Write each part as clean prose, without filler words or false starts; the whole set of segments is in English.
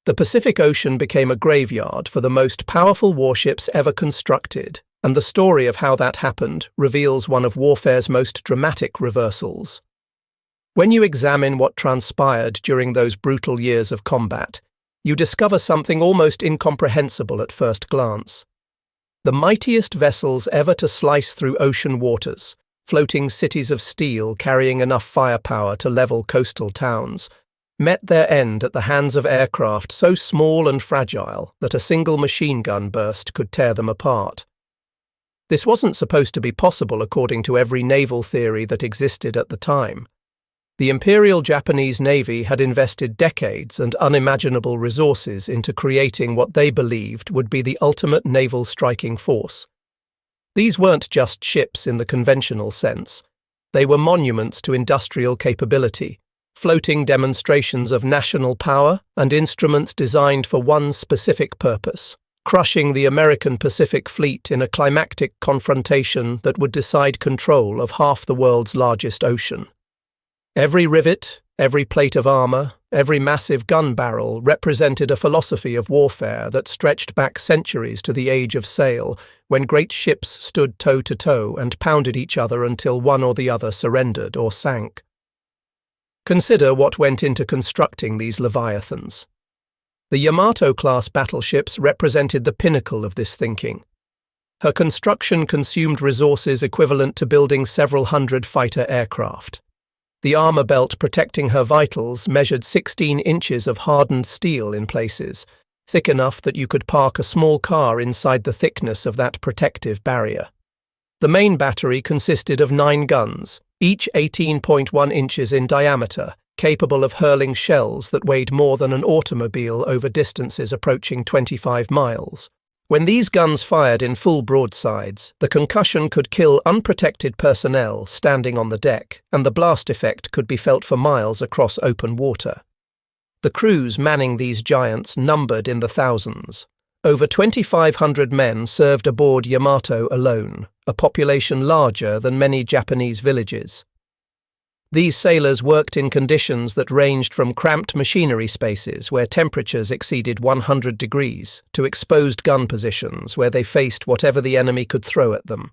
The Pacific Ocean became a graveyard for the most powerful warships ever constructed, and the story of how that happened reveals one of warfare's most dramatic reversals. When you examine what transpired during those brutal years of combat, you discover something almost incomprehensible at first glance. The mightiest vessels ever to slice through ocean waters, floating cities of steel carrying enough firepower to level coastal towns, met their end at the hands of aircraft so small and fragile that a single machine gun burst could tear them apart. This wasn't supposed to be possible according to every naval theory that existed at the time. The Imperial Japanese Navy had invested decades and unimaginable resources into creating what they believed would be the ultimate naval striking force. These weren't just ships in the conventional sense. They were monuments to industrial capability, floating demonstrations of national power and instruments designed for one specific purpose: crushing the American Pacific Fleet in a climactic confrontation that would decide control of half the world's largest ocean. Every rivet, every plate of armor, every massive gun barrel represented a philosophy of warfare that stretched back centuries to the age of sail, when great ships stood toe-to-toe and pounded each other until one or the other surrendered or sank. Consider what went into constructing these leviathans. The Yamato-class battleships represented the pinnacle of this thinking. Her construction consumed resources equivalent to building several hundred fighter aircraft. The armor belt protecting her vitals measured 16 inches of hardened steel in places, thick enough that you could park a small car inside the thickness of that protective barrier. The main battery consisted of 9 guns, each 18.1 inches in diameter, capable of hurling shells that weighed more than an automobile over distances approaching 25 miles. When these guns fired in full broadsides, the concussion could kill unprotected personnel standing on the deck, and the blast effect could be felt for miles across open water. The crews manning these giants numbered in the thousands. Over 2,500 men served aboard Yamato alone, a population larger than many Japanese villages. These sailors worked in conditions that ranged from cramped machinery spaces where temperatures exceeded 100 degrees to exposed gun positions where they faced whatever the enemy could throw at them.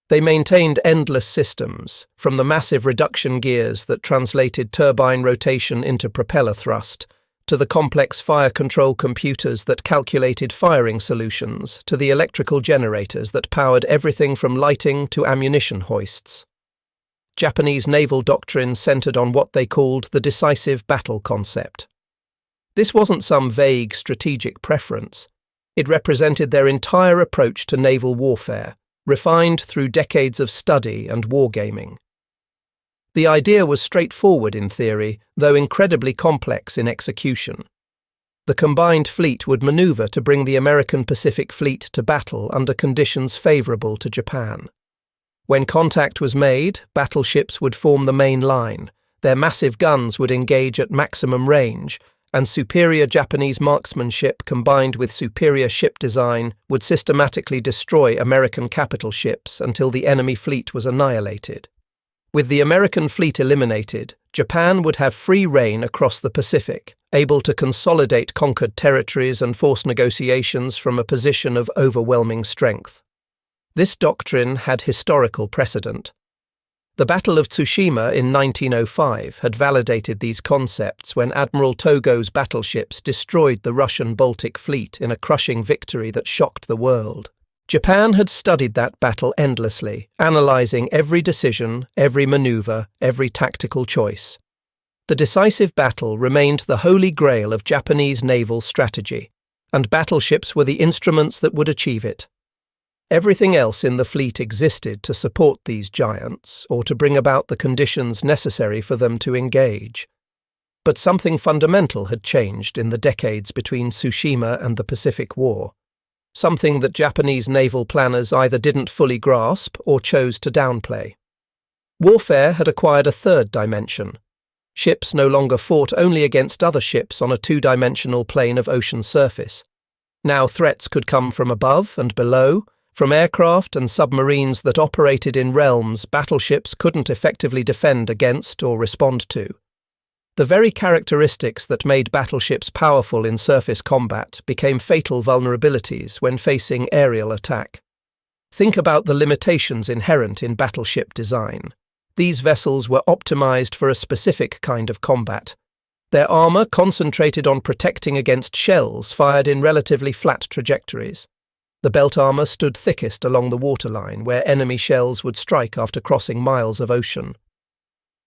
They maintained endless systems, from the massive reduction gears that translated turbine rotation into propeller thrust, to the complex fire control computers that calculated firing solutions, to the electrical generators that powered everything from lighting to ammunition hoists. Japanese naval doctrine centered on what they called the decisive battle concept. This wasn't some vague strategic preference. It represented their entire approach to naval warfare, refined through decades of study and wargaming. The idea was straightforward in theory, though incredibly complex in execution. The combined fleet would maneuver to bring the American Pacific Fleet to battle under conditions favorable to Japan. When contact was made, battleships would form the main line, their massive guns would engage at maximum range, and superior Japanese marksmanship combined with superior ship design would systematically destroy American capital ships until the enemy fleet was annihilated. With the American fleet eliminated, Japan would have free rein across the Pacific, able to consolidate conquered territories and force negotiations from a position of overwhelming strength. This doctrine had historical precedent. The Battle of Tsushima in 1905 had validated these concepts when Admiral Togo's battleships destroyed the Russian Baltic Fleet in a crushing victory that shocked the world. Japan had studied that battle endlessly, analyzing every decision, every maneuver, every tactical choice. The decisive battle remained the holy grail of Japanese naval strategy, and battleships were the instruments that would achieve it. Everything else in the fleet existed to support these giants or to bring about the conditions necessary for them to engage. But something fundamental had changed in the decades between Tsushima and the Pacific War. Something that Japanese naval planners either didn't fully grasp or chose to downplay. Warfare had acquired a third dimension. Ships no longer fought only against other ships on a two-dimensional plane of ocean surface. Now threats could come from above and below, from aircraft and submarines that operated in realms battleships couldn't effectively defend against or respond to. The very characteristics that made battleships powerful in surface combat became fatal vulnerabilities when facing aerial attack. Think about the limitations inherent in battleship design. These vessels were optimized for a specific kind of combat. Their armor concentrated on protecting against shells fired in relatively flat trajectories. The belt armor stood thickest along the waterline, where enemy shells would strike after crossing miles of ocean.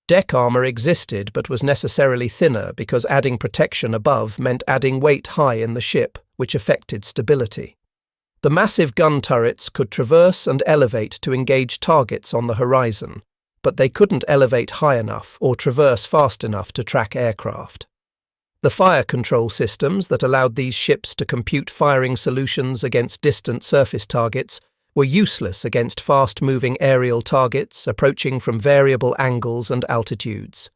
Deck armor existed but was necessarily thinner because adding protection above meant adding weight high in the ship, which affected stability. The massive gun turrets could traverse and elevate to engage targets on the horizon, but they couldn't elevate high enough or traverse fast enough to track aircraft. The fire control systems that allowed these ships to compute firing solutions against distant surface targets were useless against fast-moving aerial targets approaching from variable angles and altitudes.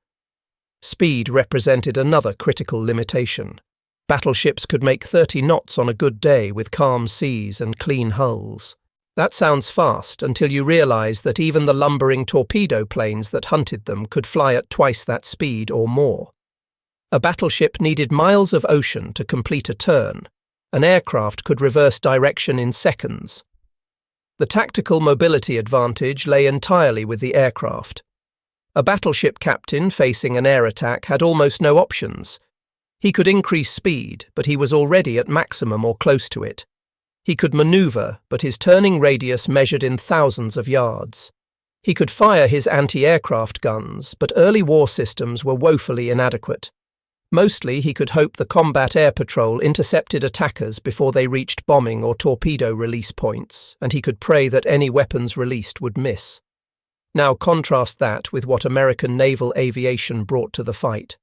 Speed represented another critical limitation. Battleships could make 30 knots on a good day with calm seas and clean hulls. That sounds fast until you realize that even the lumbering torpedo planes that hunted them could fly at twice that speed or more. A battleship needed miles of ocean to complete a turn. An aircraft could reverse direction in seconds. The tactical mobility advantage lay entirely with the aircraft. A battleship captain facing an air attack had almost no options. He could increase speed, but he was already at maximum or close to it. He could maneuver, but his turning radius measured in thousands of yards. He could fire his anti-aircraft guns, but early war systems were woefully inadequate. Mostly he could hope the combat air patrol intercepted attackers before they reached bombing or torpedo release points, and he could pray that any weapons released would miss. Now contrast that with what American naval aviation brought to the fight.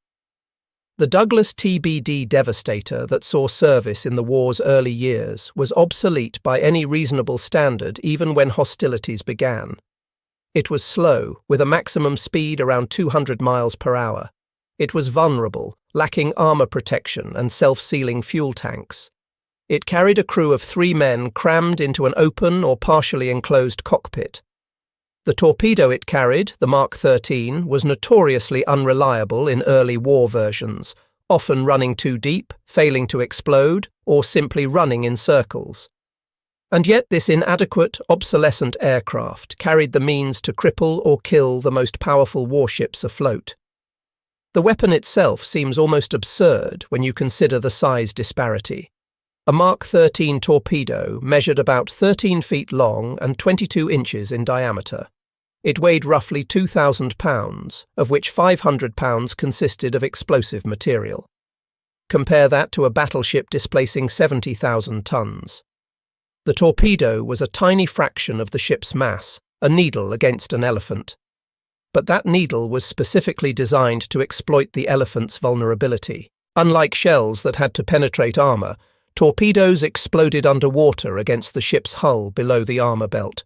The Douglas TBD Devastator that saw service in the war's early years was obsolete by any reasonable standard even when hostilities began. It was slow, with a maximum speed around 200 miles per hour. It was vulnerable, lacking armor protection and self-sealing fuel tanks. It carried a crew of 3 men crammed into an open or partially enclosed cockpit. The torpedo it carried, the Mark 13, was notoriously unreliable in early war versions, often running too deep, failing to explode, or simply running in circles. And yet this inadequate, obsolescent aircraft carried the means to cripple or kill the most powerful warships afloat. The weapon itself seems almost absurd when you consider the size disparity. A Mark 13 torpedo measured about 13 feet long and 22 inches in diameter. It weighed roughly 2,000 pounds, of which 500 pounds consisted of explosive material. Compare that to a battleship displacing 70,000 tons. The torpedo was a tiny fraction of the ship's mass, a needle against an elephant. But that needle was specifically designed to exploit the elephant's vulnerability. Unlike shells that had to penetrate armor, torpedoes exploded underwater against the ship's hull below the armor belt.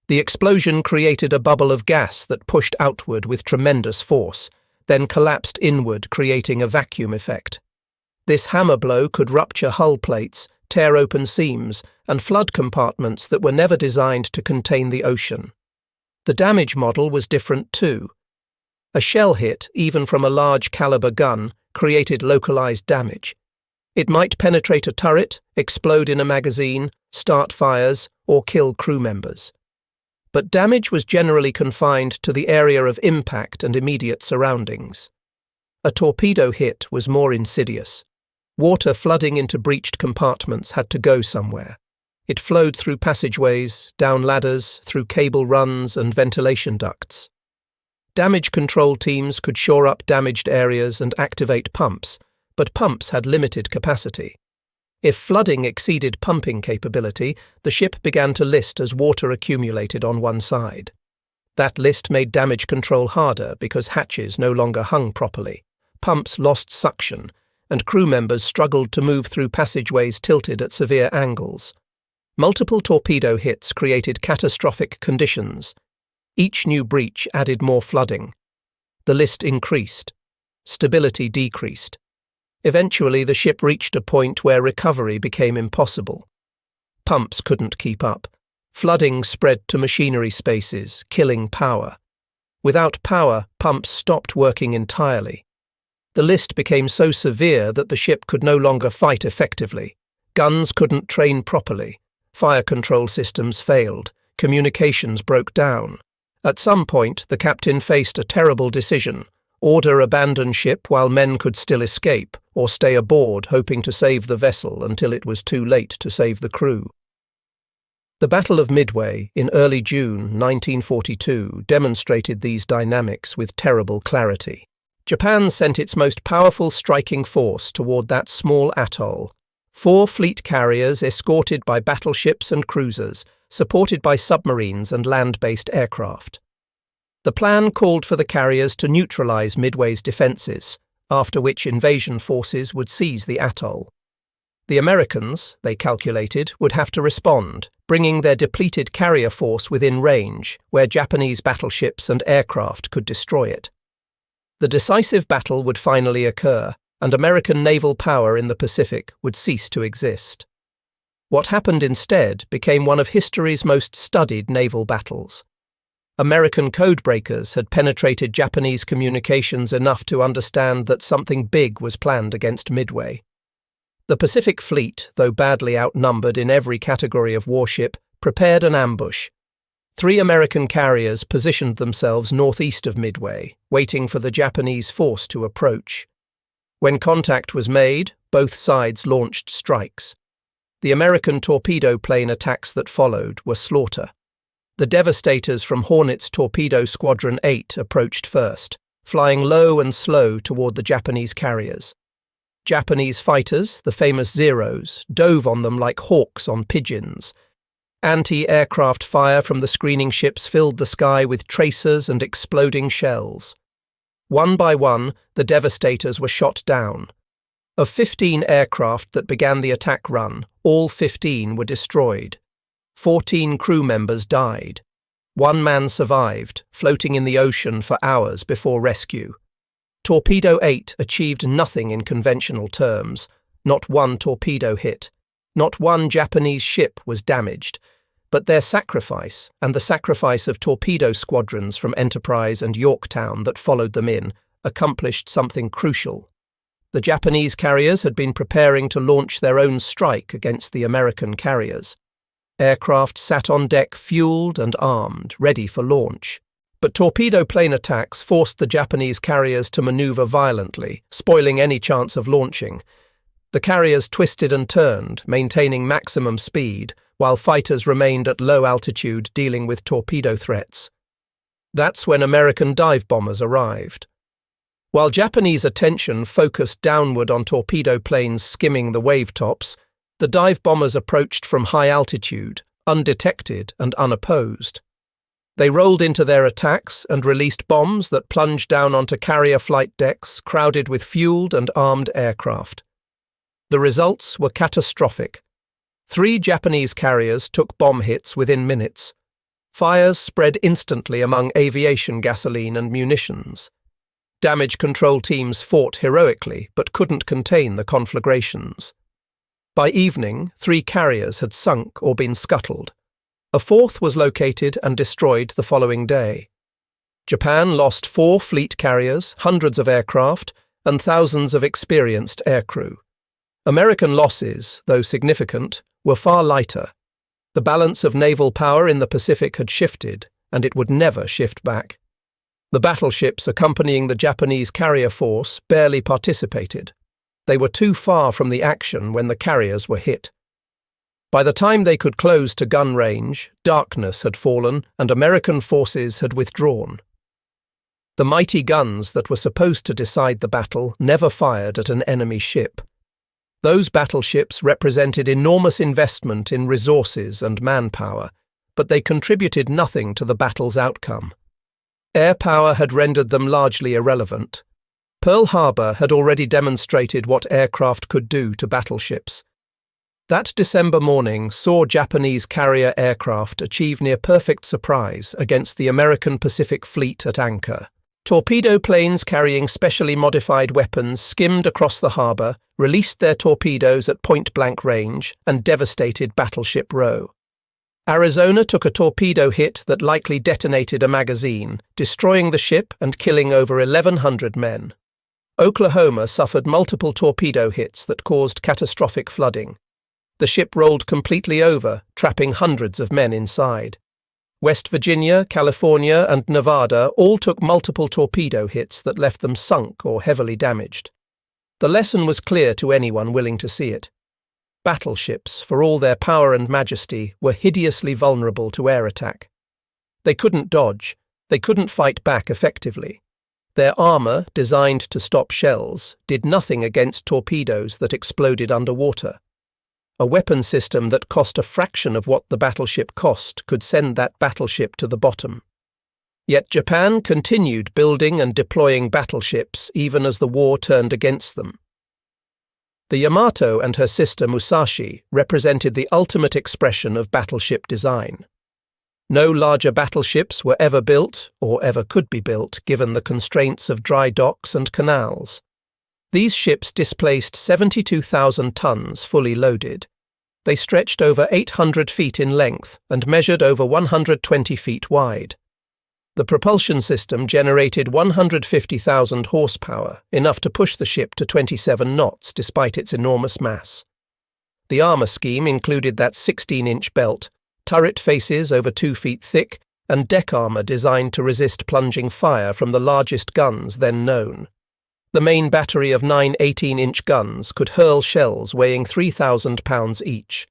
The explosion created a bubble of gas that pushed outward with tremendous force, then collapsed inward, creating a vacuum effect. This hammer blow could rupture hull plates, tear open seams, and flood compartments that were never designed to contain the ocean. The damage model was different too. A shell hit, even from a large caliber gun, created localized damage. It might penetrate a turret, explode in a magazine, start fires, or kill crew members. But damage was generally confined to the area of impact and immediate surroundings. A torpedo hit was more insidious. Water flooding into breached compartments had to go somewhere. It flowed through passageways, down ladders, through cable runs and ventilation ducts. Damage control teams could shore up damaged areas and activate pumps, but pumps had limited capacity. If flooding exceeded pumping capability, the ship began to list as water accumulated on one side. That list made damage control harder because hatches no longer hung properly, pumps lost suction, and crew members struggled to move through passageways tilted at severe angles. Multiple torpedo hits created catastrophic conditions. Each new breach added more flooding. The list increased. Stability decreased. Eventually, the ship reached a point where recovery became impossible. Pumps couldn't keep up. Flooding spread to machinery spaces, killing power. Without power, pumps stopped working entirely. The list became so severe that the ship could no longer fight effectively. Guns couldn't train properly. Fire control systems failed. Communications broke down. At some point, the captain faced a terrible decision: order abandon ship while men could still escape, or stay aboard hoping to save the vessel until it was too late to save the crew. The Battle of Midway in early June 1942 demonstrated these dynamics with terrible clarity. Japan sent its most powerful striking force toward that small atoll. 4 fleet carriers escorted by battleships and cruisers, supported by submarines and land-based aircraft. The plan called for the carriers to neutralize Midway's defenses, after which invasion forces would seize the atoll. The Americans, they calculated, would have to respond, bringing their depleted carrier force within range, where Japanese battleships and aircraft could destroy it. The decisive battle would finally occur, and American naval power in the Pacific would cease to exist. What happened instead became one of history's most studied naval battles. American codebreakers had penetrated Japanese communications enough to understand that something big was planned against Midway. The Pacific Fleet, though badly outnumbered in every category of warship, prepared an ambush. 3 American carriers positioned themselves northeast of Midway, waiting for the Japanese force to approach. When contact was made, both sides launched strikes. The American torpedo plane attacks that followed were slaughter. The devastators from Hornet's Torpedo Squadron 8 approached first, flying low and slow toward the Japanese carriers. Japanese fighters, the famous Zeros, dove on them like hawks on pigeons. Anti-aircraft fire from the screening ships filled the sky with tracers and exploding shells. One by one, the devastators were shot down. Of 15 aircraft that began the attack run, all 15 were destroyed. 14 crew members died. 1 man survived, floating in the ocean for hours before rescue. Torpedo 8 achieved nothing in conventional terms. Not one torpedo hit. Not one Japanese ship was damaged. But their sacrifice, and the sacrifice of torpedo squadrons from Enterprise and Yorktown that followed them in, accomplished something crucial. The Japanese carriers had been preparing to launch their own strike against the American carriers. Aircraft sat on deck fueled and armed, ready for launch. But torpedo plane attacks forced the Japanese carriers to maneuver violently, spoiling any chance of launching. The carriers twisted and turned, maintaining maximum speed, while fighters remained at low altitude dealing with torpedo threats. That's when American dive bombers arrived. While Japanese attention focused downward on torpedo planes skimming the wave tops, the dive bombers approached from high altitude, undetected and unopposed. They rolled into their attacks and released bombs that plunged down onto carrier flight decks crowded with fueled and armed aircraft. The results were catastrophic. 3 Japanese carriers took bomb hits within minutes. Fires spread instantly among aviation gasoline and munitions. Damage control teams fought heroically but couldn't contain the conflagrations. By evening, 3 carriers had sunk or been scuttled. A 4th was located and destroyed the following day. Japan lost 4 fleet carriers, hundreds of aircraft, and thousands of experienced aircrew. American losses, though significant, were far lighter. The balance of naval power in the Pacific had shifted, and it would never shift back. The battleships accompanying the Japanese carrier force barely participated. They were too far from the action when the carriers were hit. By the time they could close to gun range, darkness had fallen and American forces had withdrawn. The mighty guns that were supposed to decide the battle never fired at an enemy ship. Those battleships represented enormous investment in resources and manpower, but they contributed nothing to the battle's outcome. Air power had rendered them largely irrelevant. Pearl Harbor had already demonstrated what aircraft could do to battleships. That December morning saw Japanese carrier aircraft achieve near-perfect surprise against the American Pacific Fleet at anchor. Torpedo planes carrying specially modified weapons skimmed across the harbour, released their torpedoes at point-blank range, and devastated Battleship Row. Arizona took a torpedo hit that likely detonated a magazine, destroying the ship and killing over 1,100 men. Oklahoma suffered multiple torpedo hits that caused catastrophic flooding. The ship rolled completely over, trapping hundreds of men inside. West Virginia, California, and Nevada all took multiple torpedo hits that left them sunk or heavily damaged. The lesson was clear to anyone willing to see it. Battleships, for all their power and majesty, were hideously vulnerable to air attack. They couldn't dodge, they couldn't fight back effectively. Their armor, designed to stop shells, did nothing against torpedoes that exploded underwater. A weapon system that cost a fraction of what the battleship cost could send that battleship to the bottom. Yet Japan continued building and deploying battleships even as the war turned against them. The Yamato and her sister Musashi represented the ultimate expression of battleship design. No larger battleships were ever built, or ever could be built, given the constraints of dry docks and canals. These ships displaced 72,000 tons fully loaded. They stretched over 800 feet in length and measured over 120 feet wide. The propulsion system generated 150,000 horsepower, enough to push the ship to 27 knots despite its enormous mass. The armor scheme included that 16-inch belt, turret faces over 2 feet thick, and deck armor designed to resist plunging fire from the largest guns then known. The main battery of 9 18-inch guns could hurl shells weighing 3,000 pounds each.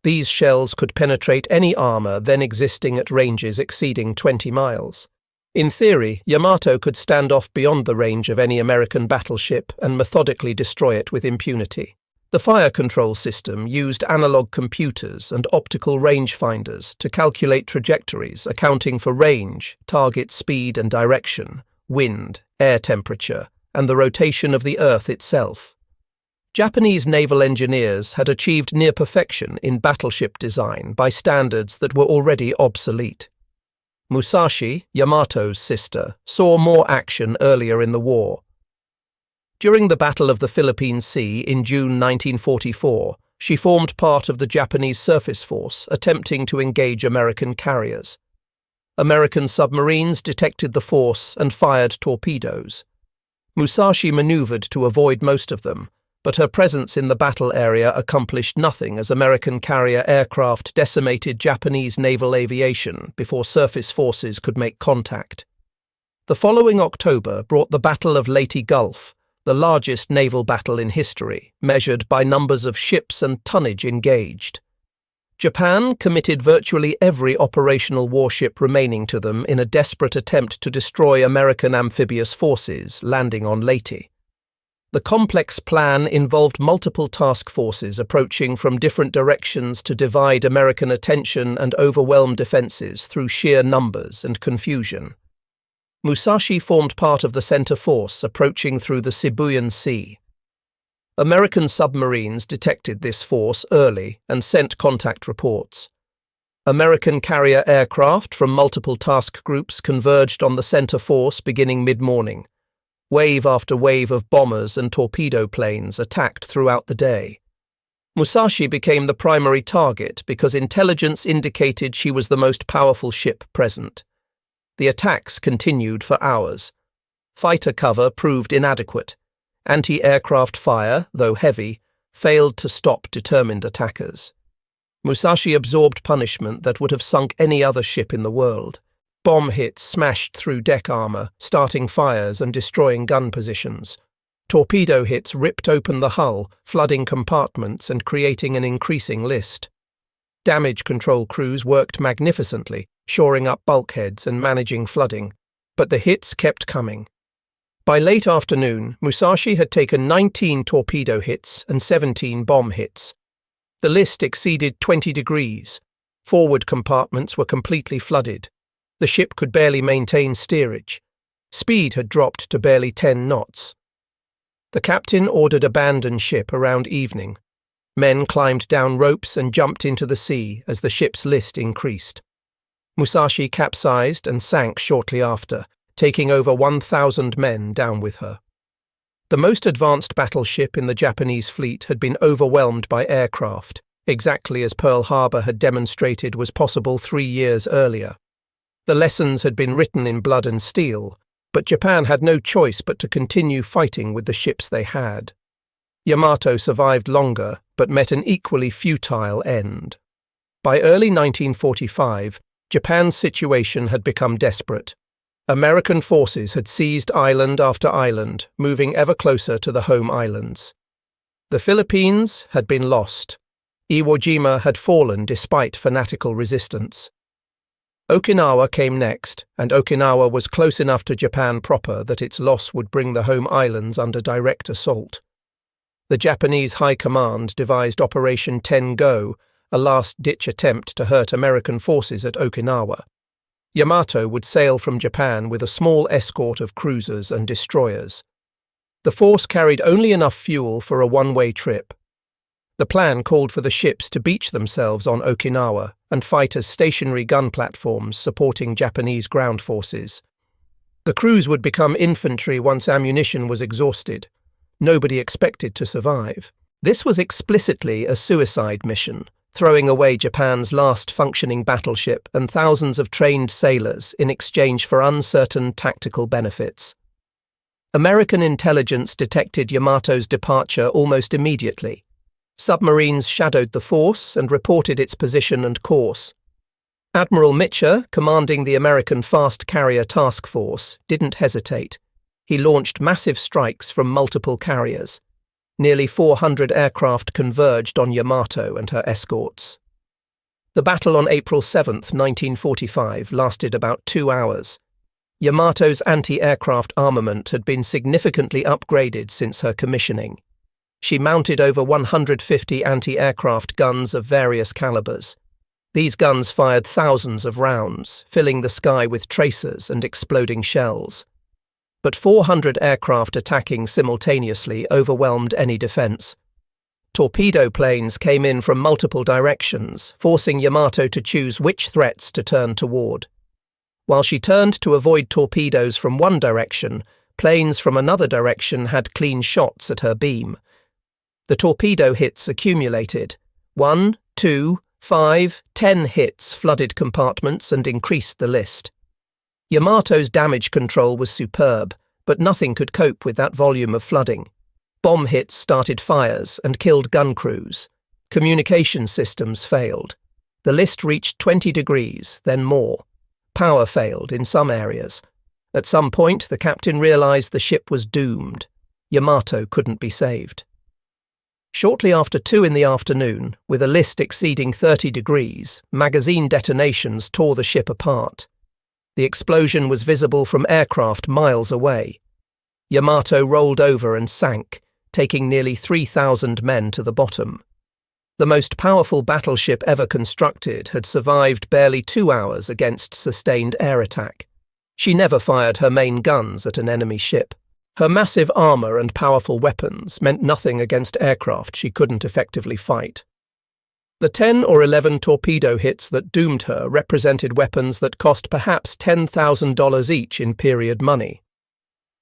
These shells could penetrate any armor then existing at ranges exceeding 20 miles. In theory, Yamato could stand off beyond the range of any American battleship and methodically destroy it with impunity. The fire control system used analog computers and optical rangefinders to calculate trajectories accounting for range, target speed and direction, wind, air temperature, and the rotation of the Earth itself. Japanese naval engineers had achieved near perfection in battleship design by standards that were already obsolete. Musashi, Yamato's sister, saw more action earlier in the war. During the Battle of the Philippine Sea in June 1944, she formed part of the Japanese surface force attempting to engage American carriers. American submarines detected the force and fired torpedoes. Musashi maneuvered to avoid most of them, but her presence in the battle area accomplished nothing as American carrier aircraft decimated Japanese naval aviation before surface forces could make contact. The following October brought the Battle of Leyte Gulf, the largest naval battle in history, measured by numbers of ships and tonnage engaged. Japan committed virtually every operational warship remaining to them in a desperate attempt to destroy American amphibious forces landing on Leyte. The complex plan involved multiple task forces approaching from different directions to divide American attention and overwhelm defenses through sheer numbers and confusion. Musashi formed part of the center force approaching through the Sibuyan Sea. American submarines detected this force early and sent contact reports. American carrier aircraft from multiple task groups converged on the center force beginning mid-morning. Wave after wave of bombers and torpedo planes attacked throughout the day. Musashi became the primary target because intelligence indicated she was the most powerful ship present. The attacks continued for hours. Fighter cover proved inadequate. Anti-aircraft fire, though heavy, failed to stop determined attackers. Musashi absorbed punishment that would have sunk any other ship in the world. Bomb hits smashed through deck armor, starting fires and destroying gun positions. Torpedo hits ripped open the hull, flooding compartments and creating an increasing list. Damage control crews worked magnificently, shoring up bulkheads and managing flooding, but the hits kept coming. By late afternoon, Musashi had taken 19 torpedo hits and 17 bomb hits. The list exceeded 20 degrees. Forward compartments were completely flooded. The ship could barely maintain steerage. Speed had dropped to barely 10 knots. The captain ordered abandon ship around evening. Men climbed down ropes and jumped into the sea as the ship's list increased. Musashi capsized and sank shortly after, taking over 1,000 men down with her. The most advanced battleship in the Japanese fleet had been overwhelmed by aircraft, exactly as Pearl Harbor had demonstrated was possible 3 years earlier. The lessons had been written in blood and steel, But Japan had no choice but to continue fighting with the ships they had. Yamato survived longer, but met an equally futile end. By early 1945, Japan's situation had become desperate. American forces had seized island after island, moving ever closer to the home islands. The Philippines had been lost. Iwo Jima had fallen despite fanatical resistance. Okinawa came next, and Okinawa was close enough to Japan proper that its loss would bring the home islands under direct assault. The Japanese High Command devised Operation Ten-Go, a last-ditch attempt to hurt American forces at Okinawa. Yamato would sail from Japan with a small escort of cruisers and destroyers. The force carried only enough fuel for a one-way trip. The plan called for the ships to beach themselves on Okinawa and fight as stationary gun platforms supporting Japanese ground forces. The crews would become infantry once ammunition was exhausted. Nobody expected to survive. This was explicitly a suicide mission, throwing away Japan's last functioning battleship and thousands of trained sailors in exchange for uncertain tactical benefits. American intelligence detected Yamato's departure almost immediately. Submarines shadowed the force and reported its position and course. Admiral Mitcher, commanding the American Fast Carrier Task Force, didn't hesitate. He launched massive strikes from multiple carriers. Nearly 400 aircraft converged on Yamato and her escorts. The battle on April 7, 1945, lasted about 2 hours. Yamato's anti-aircraft armament had been significantly upgraded since her commissioning. She mounted over 150 anti-aircraft guns of various calibers. These guns fired thousands of rounds, filling the sky with tracers and exploding shells. But 400 aircraft attacking simultaneously overwhelmed any defense. Torpedo planes came in from multiple directions, forcing Yamato to choose which threats to turn toward. While she turned to avoid torpedoes from one direction, planes from another direction had clean shots at her beam. The torpedo hits accumulated. 1, 2, 5, 10 hits flooded compartments and increased the list. Yamato's damage control was superb, but nothing could cope with that volume of flooding. Bomb hits started fires and killed gun crews. Communication systems failed. The list reached 20 degrees, then more. Power failed in some areas. At some point, the captain realized the ship was doomed. Yamato couldn't be saved. Shortly after 2 in the afternoon, with a list exceeding 30 degrees, magazine detonations tore the ship apart. The explosion was visible from aircraft miles away. Yamato rolled over and sank, taking nearly 3,000 men to the bottom. The most powerful battleship ever constructed had survived barely 2 hours against sustained air attack. She never fired her main guns at an enemy ship. Her massive armor and powerful weapons meant nothing against aircraft she couldn't effectively fight. The 10 or 11 torpedo hits that doomed her represented weapons that cost perhaps $10,000 each in period money.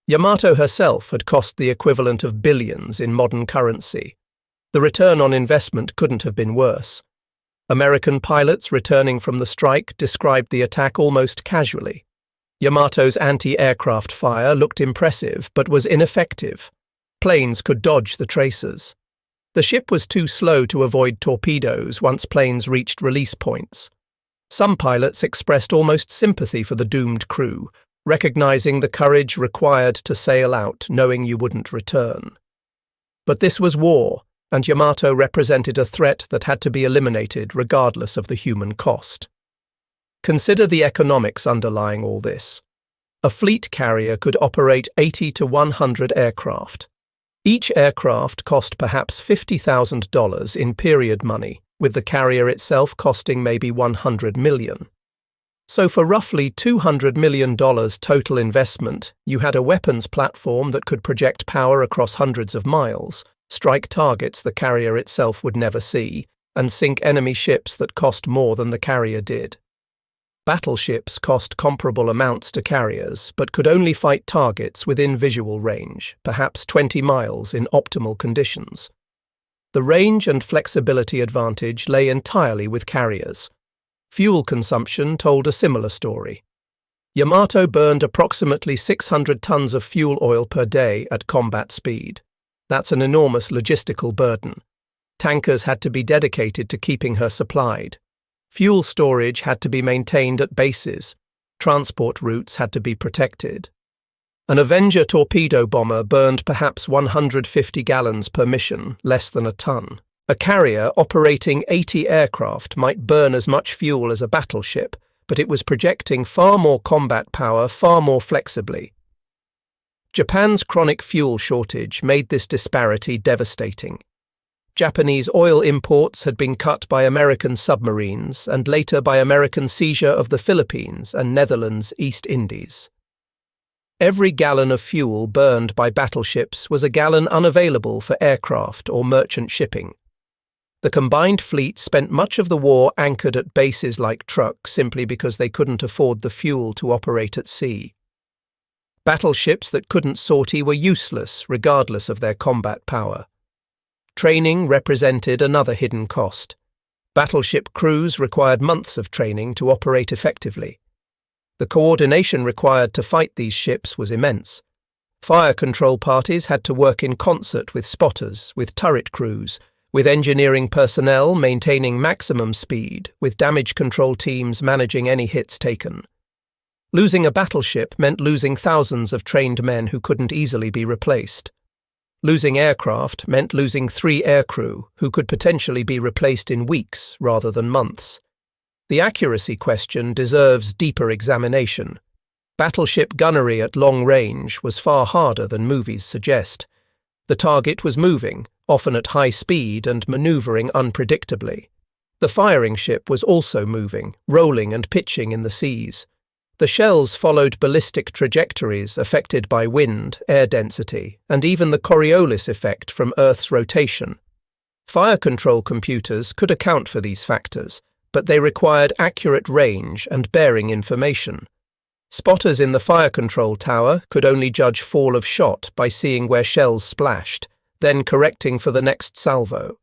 Yamato herself had cost the equivalent of billions in modern currency. The return on investment couldn't have been worse. American pilots returning from the strike described the attack almost casually. Yamato's anti-aircraft fire looked impressive but was ineffective. Planes could dodge the tracers. The ship was too slow to avoid torpedoes once planes reached release points. Some pilots expressed almost sympathy for the doomed crew, recognizing the courage required to sail out knowing you wouldn't return. But this was war, and Yamato represented a threat that had to be eliminated regardless of the human cost. Consider the economics underlying all this. A fleet carrier could operate 80 to 100 aircraft. Each aircraft cost perhaps $50,000 in period money, with the carrier itself costing maybe $100 million. So for roughly $200 million total investment, you had a weapons platform that could project power across hundreds of miles, strike targets the carrier itself would never see, and sink enemy ships that cost more than the carrier did. Battleships cost comparable amounts to carriers, but could only fight targets within visual range, perhaps 20 miles in optimal conditions. The range and flexibility advantage lay entirely with carriers. Fuel consumption told a similar story. Yamato burned approximately 600 tons of fuel oil per day at combat speed. That's an enormous logistical burden. Tankers had to be dedicated to keeping her supplied. Fuel storage had to be maintained at bases. Transport routes had to be protected. An Avenger torpedo bomber burned perhaps 150 gallons per mission, less than a ton. A carrier operating 80 aircraft might burn as much fuel as a battleship, but it was projecting far more combat power far more flexibly. Japan's chronic fuel shortage made this disparity devastating. Japanese oil imports had been cut by American submarines and later by American seizure of the Philippines and Netherlands East Indies. Every gallon of fuel burned by battleships was a gallon unavailable for aircraft or merchant shipping. The combined fleet spent much of the war anchored at bases like Truk simply because they couldn't afford the fuel to operate at sea. Battleships that couldn't sortie were useless regardless of their combat power. Training represented another hidden cost. Battleship crews required months of training to operate effectively. The coordination required to fight these ships was immense. Fire control parties had to work in concert with spotters, with turret crews, with engineering personnel maintaining maximum speed, with damage control teams managing any hits taken. Losing a battleship meant losing thousands of trained men who couldn't easily be replaced. Losing aircraft meant losing 3 aircrew who could potentially be replaced in weeks rather than months. The accuracy question deserves deeper examination. Battleship gunnery at long range was far harder than movies suggest. The target was moving, often at high speed and maneuvering unpredictably. The firing ship was also moving, rolling and pitching in the seas. The shells followed ballistic trajectories affected by wind, air density, and even the Coriolis effect from Earth's rotation. Fire control computers could account for these factors, but they required accurate range and bearing information. Spotters in the fire control tower could only judge fall of shot by seeing where shells splashed, then correcting for the next salvo.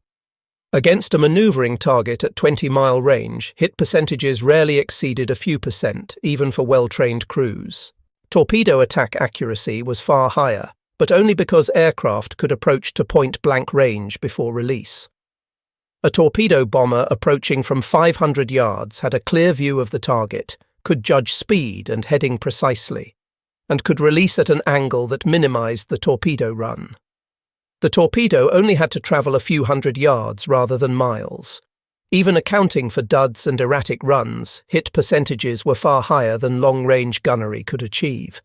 Against a maneuvering target at 20-mile range, hit percentages rarely exceeded a few percent, even for well-trained crews. Torpedo attack accuracy was far higher, but only because aircraft could approach to point-blank range before release. A torpedo bomber approaching from 500 yards had a clear view of the target, could judge speed and heading precisely, and could release at an angle that minimized the torpedo run. The torpedo only had to travel a few hundred yards rather than miles. Even accounting for duds and erratic runs, hit percentages were far higher than long-range gunnery could achieve,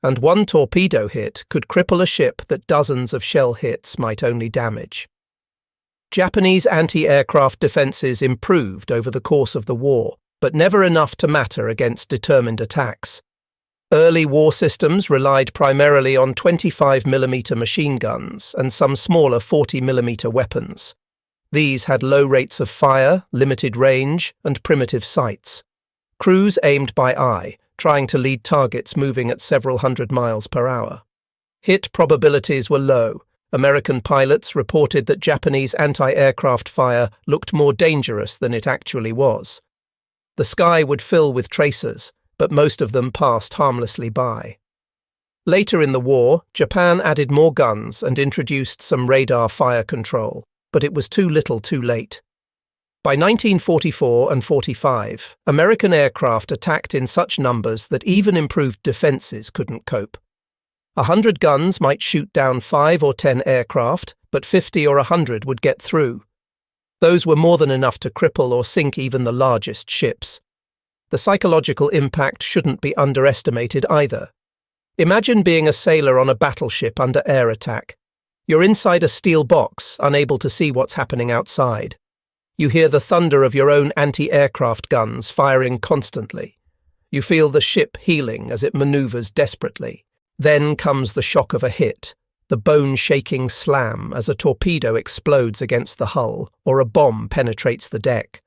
and one torpedo hit could cripple a ship that dozens of shell hits might only damage. Japanese anti-aircraft defenses improved over the course of the war, but never enough to matter against determined attacks. Early war systems relied primarily on 25mm machine guns and some smaller 40mm weapons. These had low rates of fire, limited range, and primitive sights. Crews aimed by eye, trying to lead targets moving at several hundred miles per hour. Hit probabilities were low. American pilots reported that Japanese anti-aircraft fire looked more dangerous than it actually was. The sky would fill with tracers, but most of them passed harmlessly by. Later in the war, Japan added more guns and introduced some radar fire control, but it was too little too late. By 1944 and 45, American aircraft attacked in such numbers that even improved defenses couldn't cope. 100 guns might shoot down 5 or 10 aircraft, but 50 or 100 would get through. Those were more than enough to cripple or sink even the largest ships. The psychological impact shouldn't be underestimated either. Imagine being a sailor on a battleship under air attack. You're inside a steel box, unable to see what's happening outside. You hear the thunder of your own anti-aircraft guns firing constantly. You feel the ship heeling as it maneuvers desperately. Then comes the shock of a hit, the bone-shaking slam as a torpedo explodes against the hull or a bomb penetrates the deck.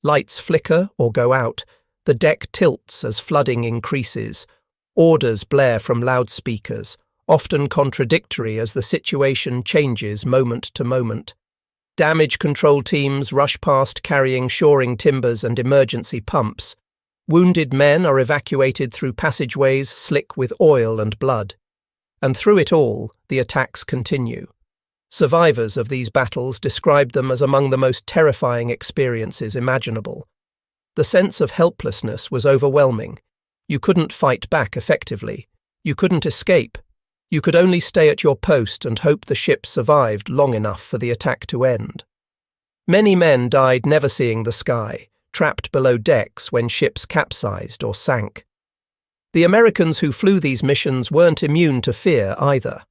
Lights flicker or go out, the deck tilts as flooding increases, orders blare from loudspeakers, often contradictory as the situation changes moment to moment. Damage control teams rush past carrying shoring timbers and emergency pumps. Wounded men are evacuated through passageways slick with oil and blood. And through it all, the attacks continue. Survivors of these battles described them as among the most terrifying experiences imaginable. The sense of helplessness was overwhelming. You couldn't fight back effectively. You couldn't escape. You could only stay at your post and hope the ship survived long enough for the attack to end. Many men died never seeing the sky, trapped below decks when ships capsized or sank. The Americans who flew these missions weren't immune to fear either.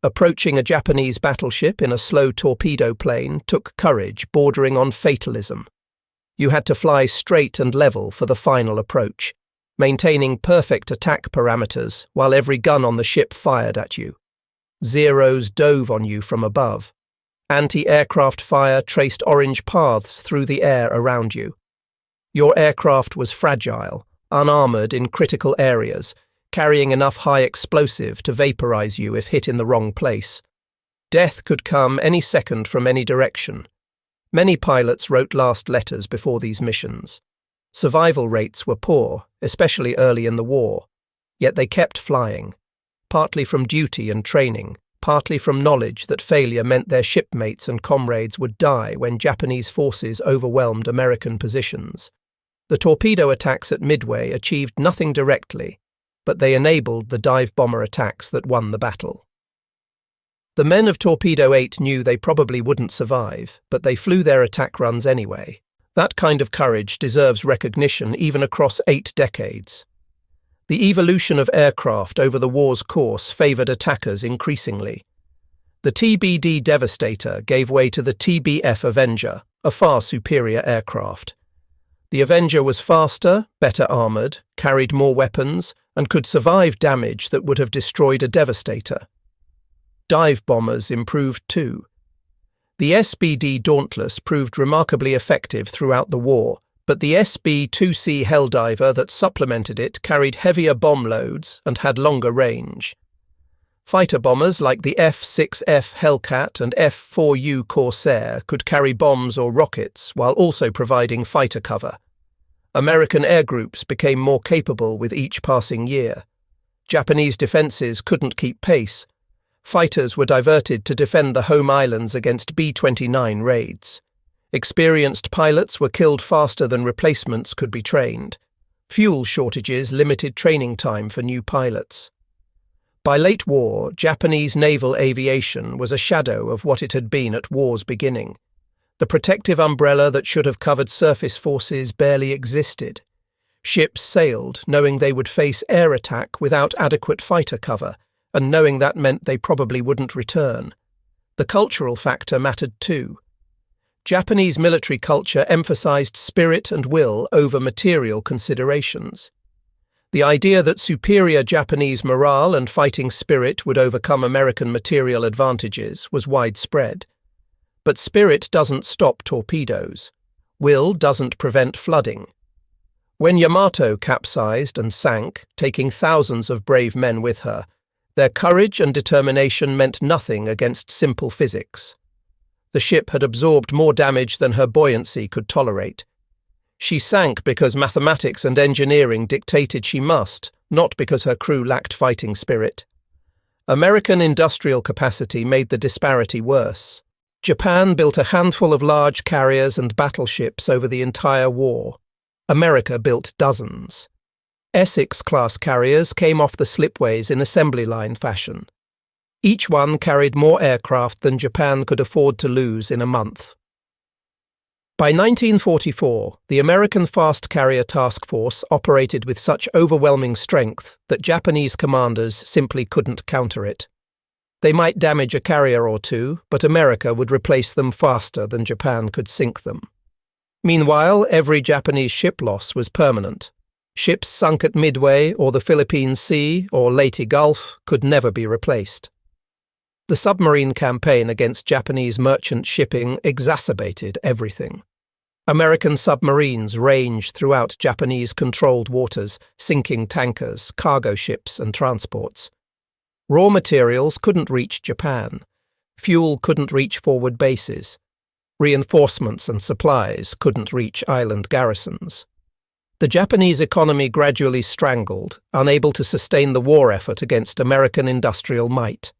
Approaching a Japanese battleship in a slow torpedo plane took courage bordering on fatalism. You had to fly straight and level for the final approach, maintaining perfect attack parameters while every gun on the ship fired at you. Zeros dove on you from above. Anti-aircraft fire traced orange paths through the air around you. Your aircraft was fragile, unarmored in critical areas, carrying enough high explosive to vaporize you if hit in the wrong place. Death could come any second from any direction. Many pilots wrote last letters before these missions. Survival rates were poor, especially early in the war, yet they kept flying, partly from duty and training, partly from knowledge that failure meant their shipmates and comrades would die when Japanese forces overwhelmed American positions. The torpedo attacks at Midway achieved nothing directly, but they enabled the dive bomber attacks that won the battle. The men of Torpedo 8 knew they probably wouldn't survive, but they flew their attack runs anyway. That kind of courage deserves recognition even across 8 decades. The evolution of aircraft over the war's course favoured attackers increasingly. The TBD Devastator gave way to the TBF Avenger, a far superior aircraft. The Avenger was faster, better armoured, carried more weapons, and could survive damage that would have destroyed a Devastator. Dive bombers improved too. The SBD Dauntless proved remarkably effective throughout the war, but the SB-2C Helldiver that supplemented it carried heavier bomb loads and had longer range. Fighter bombers like the F-6F Hellcat and F-4U Corsair could carry bombs or rockets while also providing fighter cover. American air groups became more capable with each passing year. Japanese defences couldn't keep pace. Fighters were diverted to defend the home islands against B-29 raids. Experienced pilots were killed faster than replacements could be trained. Fuel shortages limited training time for new pilots. By late war, Japanese naval aviation was a shadow of what it had been at war's beginning. The protective umbrella that should have covered surface forces barely existed. Ships sailed knowing they would face air attack without adequate fighter cover, and knowing that meant they probably wouldn't return. The cultural factor mattered too. Japanese military culture emphasized spirit and will over material considerations. The idea that superior Japanese morale and fighting spirit would overcome American material advantages was widespread. But spirit doesn't stop torpedoes. Will doesn't prevent flooding. When Yamato capsized and sank, taking thousands of brave men with her, their courage and determination meant nothing against simple physics. The ship had absorbed more damage than her buoyancy could tolerate. She sank because mathematics and engineering dictated she must, not because her crew lacked fighting spirit. American industrial capacity made the disparity worse. Japan built a handful of large carriers and battleships over the entire war. America built dozens. Essex-class carriers came off the slipways in assembly line fashion. Each one carried more aircraft than Japan could afford to lose in a month. By 1944, the American Fast Carrier Task Force operated with such overwhelming strength that Japanese commanders simply couldn't counter it. They might damage a carrier or two, but America would replace them faster than Japan could sink them. Meanwhile, every Japanese ship loss was permanent. Ships sunk at Midway or the Philippine Sea or Leyte Gulf could never be replaced. The submarine campaign against Japanese merchant shipping exacerbated everything. American submarines ranged throughout Japanese-controlled waters, sinking tankers, cargo ships, and transports. Raw materials couldn't reach Japan. Fuel couldn't reach forward bases. Reinforcements and supplies couldn't reach island garrisons. The Japanese economy gradually strangled, unable to sustain the war effort against American industrial might.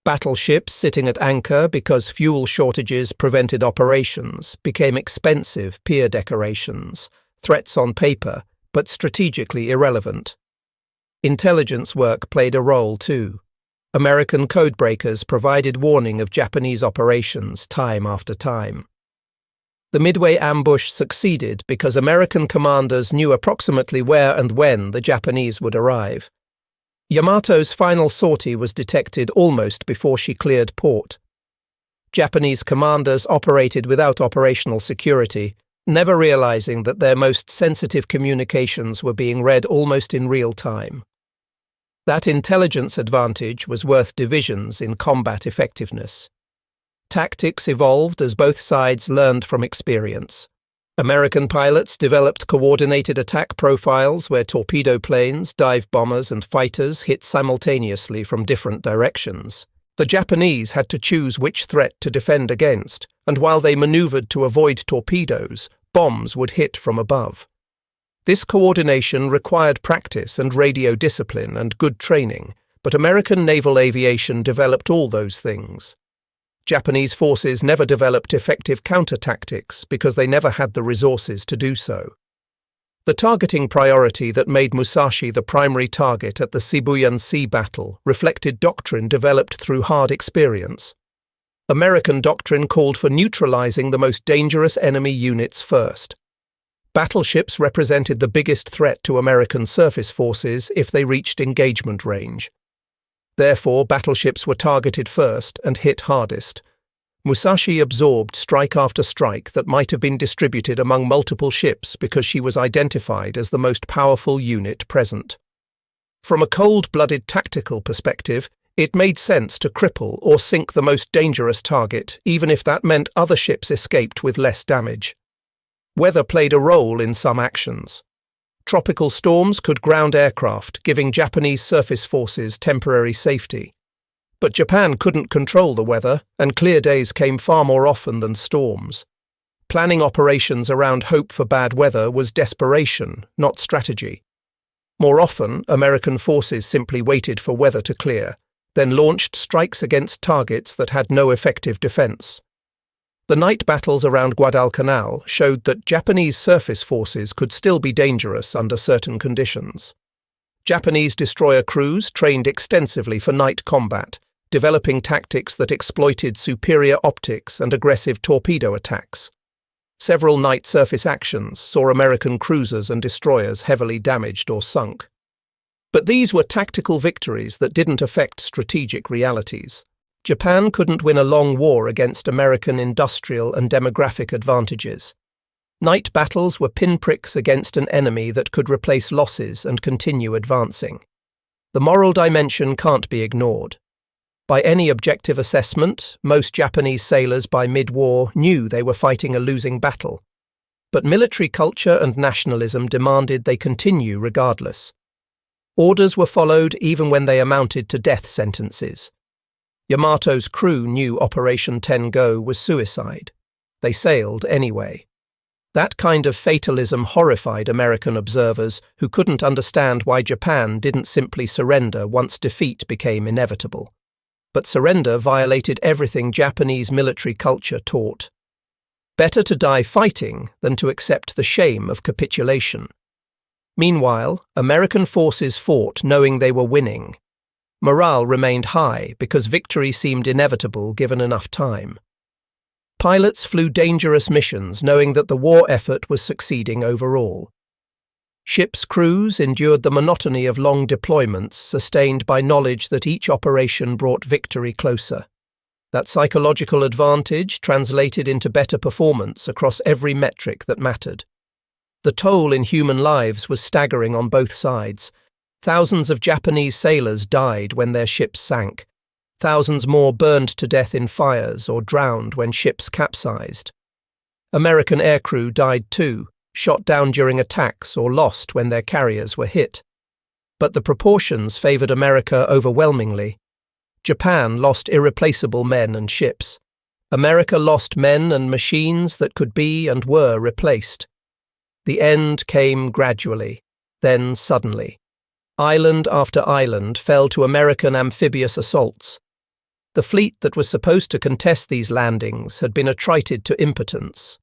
Battleships sitting at anchor because fuel shortages prevented operations became expensive pier decorations, threats on paper, but strategically irrelevant. Intelligence work played a role too. American codebreakers provided warning of Japanese operations time after time. The Midway ambush succeeded because American commanders knew approximately where and when the Japanese would arrive. Yamato's final sortie was detected almost before she cleared port. Japanese commanders operated without operational security, never realizing that their most sensitive communications were being read almost in real time. That intelligence advantage was worth divisions in combat effectiveness. Tactics evolved as both sides learned from experience. American pilots developed coordinated attack profiles where torpedo planes, dive bombers, and fighters hit simultaneously from different directions. The Japanese had to choose which threat to defend against, and while they maneuvered to avoid torpedoes, bombs would hit from above. This coordination required practice and radio discipline and good training, but American naval aviation developed all those things. Japanese forces never developed effective counter-tactics because they never had the resources to do so. The targeting priority that made Musashi the primary target at the Sibuyan Sea battle reflected doctrine developed through hard experience. American doctrine called for neutralizing the most dangerous enemy units first. Battleships represented the biggest threat to American surface forces if they reached engagement range. Therefore, battleships were targeted first and hit hardest. Musashi absorbed strike after strike that might have been distributed among multiple ships because she was identified as the most powerful unit present. From a cold-blooded tactical perspective, it made sense to cripple or sink the most dangerous target, even if that meant other ships escaped with less damage. Weather played a role in some actions. Tropical storms could ground aircraft, giving Japanese surface forces temporary safety. But Japan couldn't control the weather, and clear days came far more often than storms. Planning operations around hope for bad weather was desperation, not strategy. More often, American forces simply waited for weather to clear, then launched strikes against targets that had no effective defense. The night battles around Guadalcanal showed that Japanese surface forces could still be dangerous under certain conditions. Japanese destroyer crews trained extensively for night combat, developing tactics that exploited superior optics and aggressive torpedo attacks. Several night surface actions saw American cruisers and destroyers heavily damaged or sunk. But these were tactical victories that didn't affect strategic realities. Japan couldn't win a long war against American industrial and demographic advantages. Night battles were pinpricks against an enemy that could replace losses and continue advancing. The moral dimension can't be ignored. By any objective assessment, most Japanese sailors by mid-war knew they were fighting a losing battle. But military culture and nationalism demanded they continue regardless. Orders were followed even when they amounted to death sentences. Yamato's crew knew Operation Ten-Go was suicide. They sailed anyway. That kind of fatalism horrified American observers who couldn't understand why Japan didn't simply surrender once defeat became inevitable. But surrender violated everything Japanese military culture taught. Better to die fighting than to accept the shame of capitulation. Meanwhile, American forces fought knowing they were winning. Morale remained high because victory seemed inevitable given enough time. Pilots flew dangerous missions knowing that the war effort was succeeding overall. Ships' crews endured the monotony of long deployments sustained by knowledge that each operation brought victory closer. That psychological advantage translated into better performance across every metric that mattered. The toll in human lives was staggering on both sides. Thousands of Japanese sailors died when their ships sank. Thousands more burned to death in fires or drowned when ships capsized. American aircrew died too, shot down during attacks or lost when their carriers were hit. But the proportions favored America overwhelmingly. Japan lost irreplaceable men and ships. America lost men and machines that could be and were replaced. The end came gradually, then suddenly. Island after island fell to American amphibious assaults. The fleet that was supposed to contest these landings had been attrited to impotence.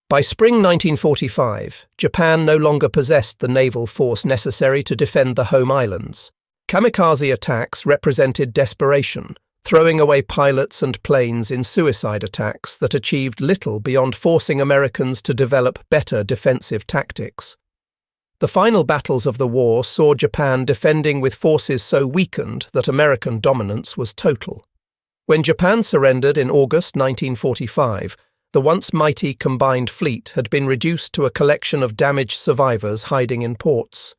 By spring 1945, Japan no longer possessed the naval force necessary to defend the home islands. Kamikaze attacks represented desperation, throwing away pilots and planes in suicide attacks that achieved little beyond forcing Americans to develop better defensive tactics. The final battles of the war saw Japan defending with forces so weakened that American dominance was total. When Japan surrendered in August 1945, the once mighty combined fleet had been reduced to a collection of damaged survivors hiding in ports.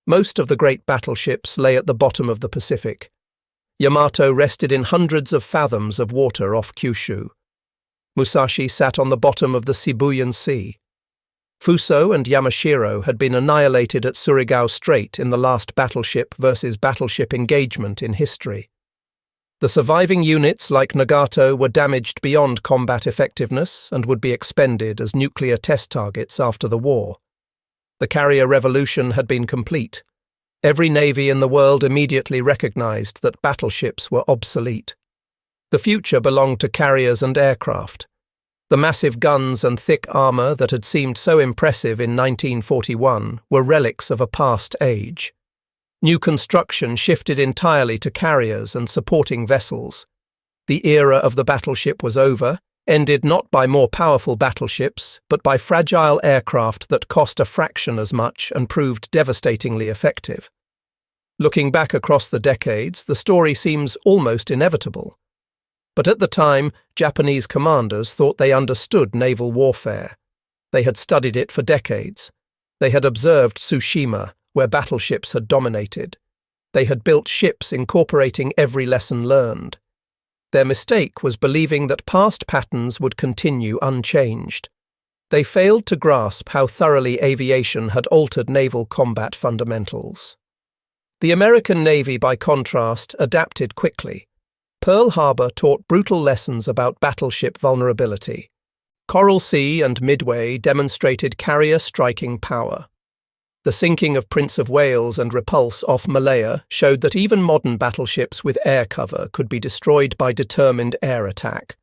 Most of the great battleships lay at the bottom of the Pacific. Yamato rested in hundreds of fathoms of water off Kyushu. Musashi sat on the bottom of the Sibuyan Sea. Fuso and Yamashiro had been annihilated at Surigao Strait in the last battleship versus battleship engagement in history. The surviving units, like Nagato, were damaged beyond combat effectiveness and would be expended as nuclear test targets after the war. The carrier revolution had been complete. Every navy in the world immediately recognized that battleships were obsolete. The future belonged to carriers and aircraft. The massive guns and thick armor that had seemed so impressive in 1941 were relics of a past age. New construction shifted entirely to carriers and supporting vessels. The era of the battleship was over, ended not by more powerful battleships, but by fragile aircraft that cost a fraction as much and proved devastatingly effective. Looking back across the decades, the story seems almost inevitable. But at the time, Japanese commanders thought they understood naval warfare. They had studied it for decades. They had observed Tsushima, where battleships had dominated. They had built ships incorporating every lesson learned. Their mistake was believing that past patterns would continue unchanged. They failed to grasp how thoroughly aviation had altered naval combat fundamentals. The American Navy, by contrast, adapted quickly. Pearl Harbor taught brutal lessons about battleship vulnerability. Coral Sea and Midway demonstrated carrier striking power. The sinking of Prince of Wales and Repulse off Malaya showed that even modern battleships with air cover could be destroyed by determined air attack.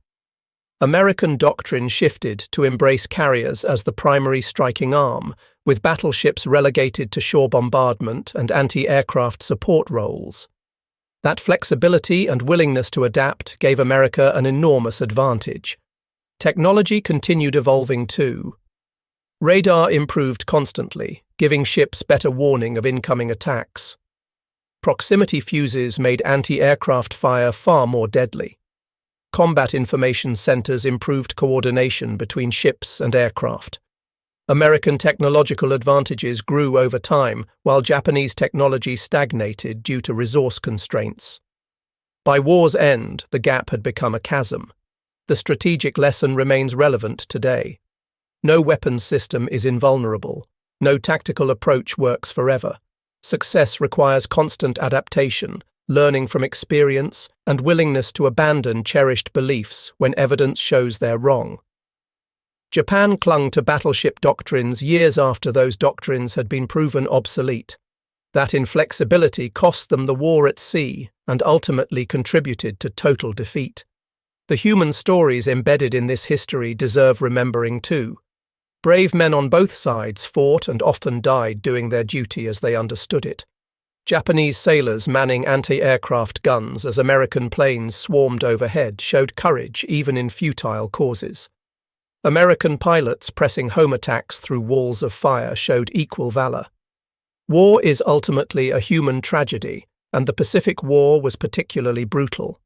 American doctrine shifted to embrace carriers as the primary striking arm, with battleships relegated to shore bombardment and anti-aircraft support roles. That flexibility and willingness to adapt gave America an enormous advantage. Technology continued evolving too. Radar improved constantly, giving ships better warning of incoming attacks. Proximity fuses made anti-aircraft fire far more deadly. Combat information centers improved coordination between ships and aircraft. American technological advantages grew over time, while Japanese technology stagnated due to resource constraints. By war's end, the gap had become a chasm. The strategic lesson remains relevant today. No weapons system is invulnerable. No tactical approach works forever. Success requires constant adaptation, learning from experience, and willingness to abandon cherished beliefs when evidence shows they're wrong. Japan clung to battleship doctrines years after those doctrines had been proven obsolete. That inflexibility cost them the war at sea and ultimately contributed to total defeat. The human stories embedded in this history deserve remembering too. Brave men on both sides fought and often died doing their duty as they understood it. Japanese sailors manning anti-aircraft guns as American planes swarmed overhead showed courage even in futile causes. American pilots pressing home attacks through walls of fire showed equal valor. War is ultimately a human tragedy, and the Pacific War was particularly brutal.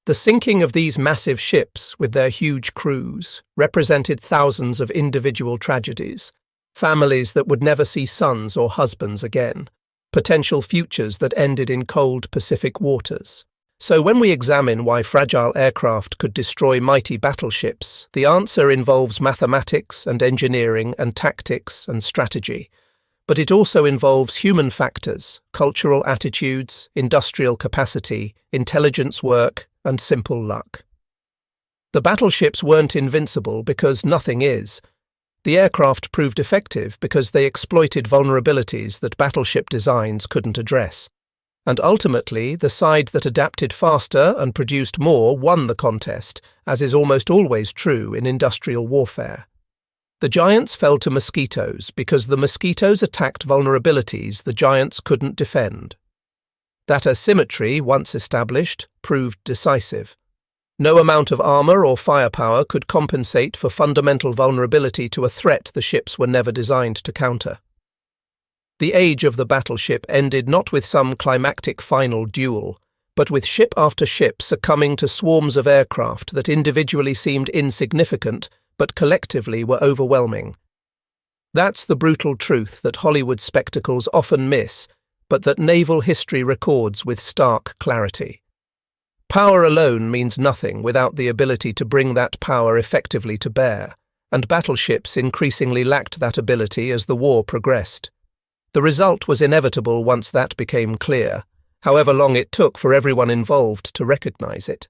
The sinking of these massive ships with their huge crews represented thousands of individual tragedies, families that would never see sons or husbands again, potential futures that ended in cold Pacific waters. So when we examine why fragile aircraft could destroy mighty battleships, the answer involves mathematics and engineering and tactics and strategy. But it also involves human factors, cultural attitudes, industrial capacity, intelligence work, and simple luck. The battleships weren't invincible because nothing is. The aircraft proved effective because they exploited vulnerabilities that battleship designs couldn't address. And ultimately, the side that adapted faster and produced more won the contest, as is almost always true in industrial warfare. The giants fell to mosquitoes because the mosquitoes attacked vulnerabilities the giants couldn't defend. That asymmetry, once established, proved decisive. No amount of armor or firepower could compensate for fundamental vulnerability to a threat the ships were never designed to counter. The age of the battleship ended not with some climactic final duel, but with ship after ship succumbing to swarms of aircraft that individually seemed insignificant but collectively were overwhelming. That's the brutal truth that Hollywood spectacles often miss, but that naval history records with stark clarity. Power alone means nothing without the ability to bring that power effectively to bear, and battleships increasingly lacked that ability as the war progressed. The result was inevitable once that became clear, however long it took for everyone involved to recognize it.